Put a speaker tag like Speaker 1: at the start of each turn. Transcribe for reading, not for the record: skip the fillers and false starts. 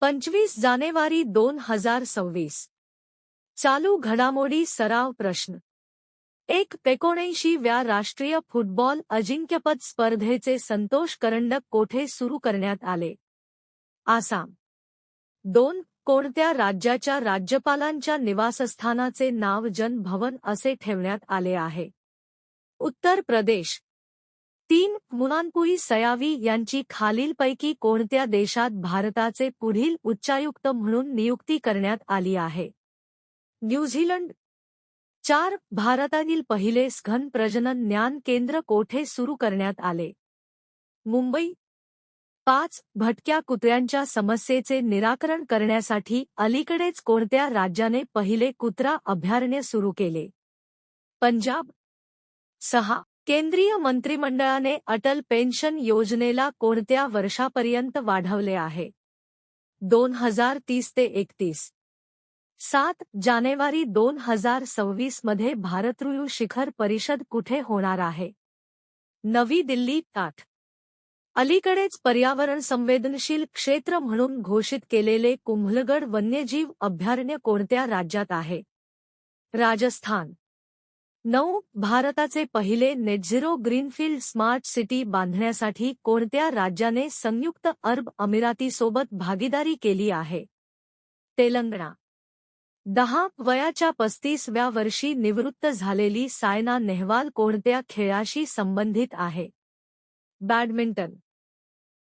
Speaker 1: 25 जानेवारी 2026. चालू घडामोडी सराव प्रश्न 1. 79व्या राष्ट्रीय फुटबॉल अजिंक्यपद स्पर्धेचे संतोष करंडक कोठे सुरू करण्यात आले? आसाम. 2. कोणत्या राज्याच्या राज्यपालांच्या निवासस्थानाचे नाव जन भवन असे ठेवण्यात आले आहे? उत्तर प्रदेश. 3. मुनानपुई सयावी यांची खालीलपैकी कोणत्या देशात भारताचे पुढील उच्चायुक्त म्हणून नियुक्ती करण्यात आली आहे? न्यूझीलंड. 4. भारतातील पहिले सघन प्रजनन ज्ञान केंद्र कोठे सुरू करण्यात आले? मुंबई. 5. भटक्या कुत्र्यांच्या समस्येचे निराकरण करण्यासाठी अलीकडेच कोणत्या राज्याने पहिले कुत्रा अभयारण्य सुरू केले? पंजाब. 6. केंद्रीय मंत्रिमंडळाने अटल पेन्शन योजनेला कोणत्या वर्षापर्यंत वाढवले आहे? 2030 ते 31. 7. जानेवारी 2026 मध्ये भारतऋ शिखर परिषद कुठे होणार आहे? नवी दिल्ली. 8. अलीकडेच पर्यावरण संवेदनशील क्षेत्र म्हणून घोषित केलेले कुंभलगड वन्यजीव अभयारण्य कोणत्या राज्यात आहे? राजस्थान. 9. भारताचे पहिले नेटझिरो ग्रीनफील्ड स्मार्ट सिटी बांधण्यासाठी कोणत्या राज्याने संयुक्त अरब अमिरातीसोबत भागीदारी केली आहे? तेलंगणा. 10. वयाच्या 35व्या वर्षी निवृत्त झालेली सायना नेहवाल कोणत्या खेळाशी संबंधित आहे? बॅडमिंटन.